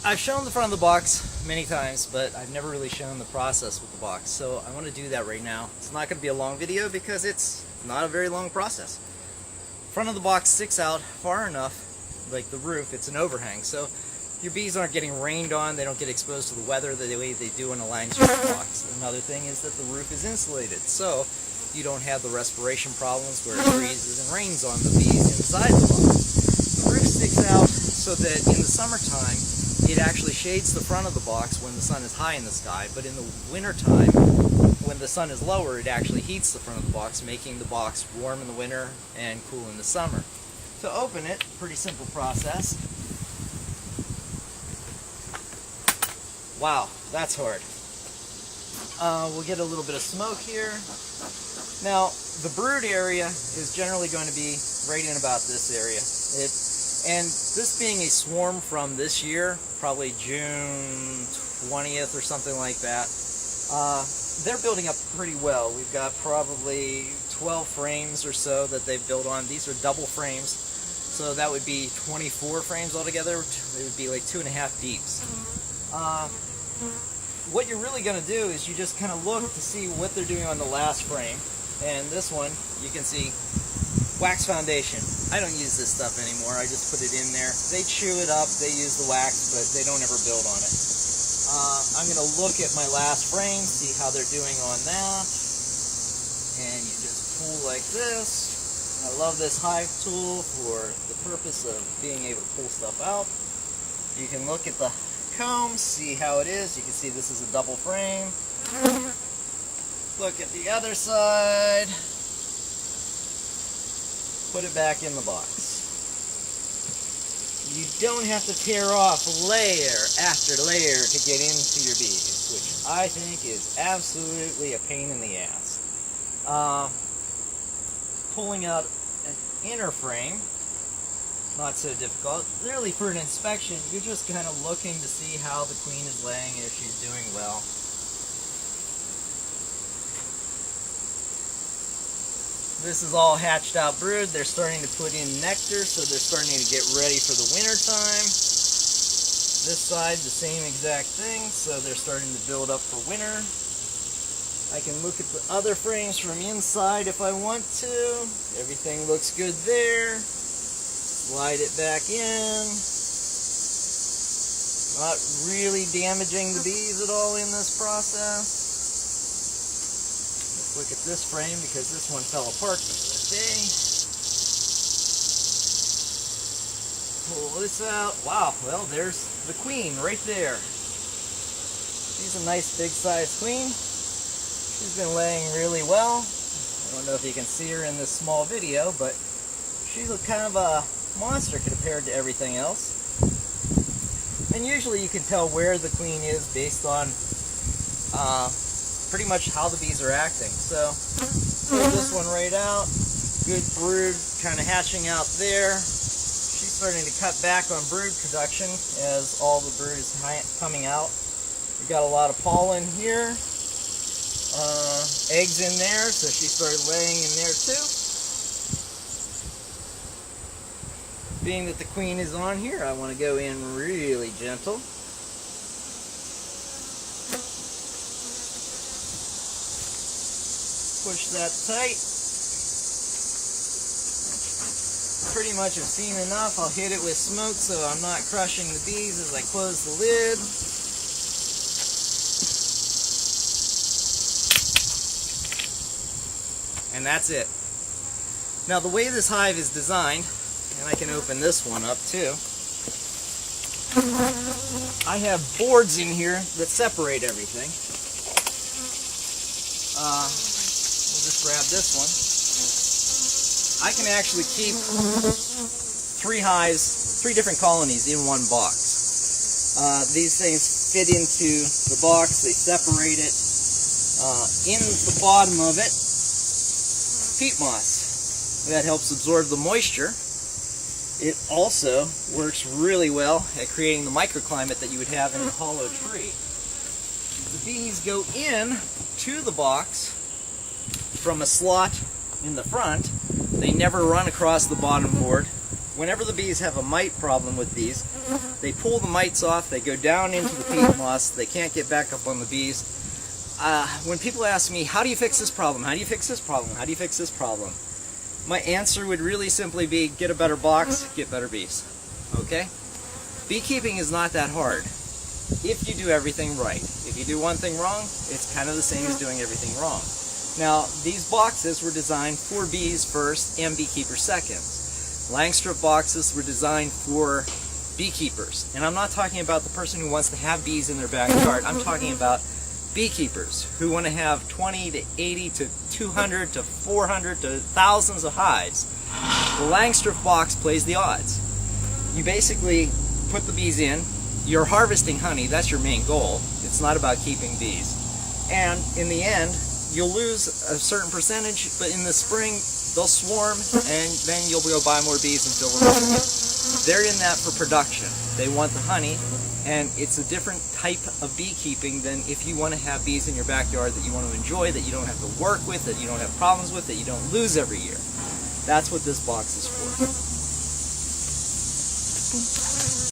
I've shown the front of the box many times, but I've never really shown the process with the box. So I want to do that right now. It's not going to be a long video because it's not a very long process. Front of the box sticks out far enough, like the roof, it's an overhang. So your bees aren't getting rained on, they don't get exposed to the weather the way they do in a line strip box. Another thing is that the roof is insulated, so you don't have the respiration problems where it freezes and rains on the bees inside the box. The roof sticks out so that in the summertime, it actually shades the front of the box when the sun is high in the sky, but in the wintertime, when the sun is lower, it actually heats the front of the box, making the box warm in the winter and cool in the summer. To open it, pretty simple process. Wow, that's hard. We'll get a little bit of smoke here. Now, the brood area is generally going to be right in about this area. And this being a swarm from this year, probably June 20th or something like that, they're building up pretty well. We've got probably 12 frames or so that they've built on. These are double frames, so that would be 24 frames altogether. It would be like 2.5 deeps. What you're really going to do is you just kind of look to see what they're doing on the last frame. And this one, you can see wax foundation. I don't use this stuff anymore. I just put it in there. They chew it up, they use the wax, but they don't ever build on it. I'm going to look at my last frame, see how they're doing on that. And you just pull like this. I love this hive tool for the purpose of being able to pull stuff out. You can look at the comb, see how it is. You can see this is a double frame. Look at the other side. Put it back in the box. You don't have to tear off layer after layer to get into your bees, which I think is absolutely a pain in the ass. Pulling out an inner frame, not so difficult. Really, for an inspection, you're just kind of looking to see how the queen is laying, if she's doing well. This is all hatched out brood. They're starting to put in nectar, so they're starting to get ready for the winter time. This side, the same exact thing, so they're starting to build up for winter. I can look at the other frames from inside if I want to. Everything looks good there. Slide it back in. Not really damaging the bees at all in this process. Look at this frame because this one fell apart the other day. Pull this out. Wow, well, there's the queen right there. She's a nice big sized queen. She's been laying really well. I don't know if you can see her in this small video, but she's a kind of a monster compared to everything else. And usually you can tell where the queen is based on pretty much how the bees are acting. So, pull this one right out. Good brood kind of hatching out there. She's starting to cut back on brood production as all the brood is coming out. We've got a lot of pollen here. Eggs in there, so she started laying in there too. Being that the queen is on here, I want to go in really gentle. Push that tight. Pretty much have seen enough. I'll hit it with smoke so I'm not crushing the bees as I close the lid. And that's it. Now the way this hive is designed, and I can open this one up too, I have boards in here that separate everything. Just grab this one. I can actually keep 3 hives, 3 different colonies in one box. These things fit into the box, they separate it. In the bottom of it, peat moss. That helps absorb the moisture. It also works really well at creating the microclimate that you would have in a hollow tree. The bees go in to the box from a slot in the front. They never run across the bottom board. whenever the bees have a mite problem with these, they pull the mites off, they go down into the peat moss, they can't get back up on the bees. When people ask me, how do you fix this problem? How do you fix this problem? How do you fix this problem? My answer would really simply be, get a better box, get better bees. Okay? Beekeeping is not that hard if you do everything right. If you do one thing wrong, it's kind of the same as doing everything wrong. Now, these boxes were designed for bees first and beekeepers second. Langstrip boxes were designed for beekeepers. And I'm not talking about the person who wants to have bees in their backyard. I'm talking about beekeepers who want to have 20 to 80 to 200 to 400 to thousands of hives. The Langstrip box plays the odds. You basically put the bees in, you're harvesting honey, that's your main goal. It's not about keeping bees. And in the end, you'll lose a certain percentage, but in the spring, they'll swarm, and then you'll go buy more bees and fill them up again. They're in that for production. They want the honey, and it's a different type of beekeeping than if you want to have bees in your backyard that you want to enjoy, that you don't have to work with, that you don't have problems with, that you don't lose every year. That's what this box is for.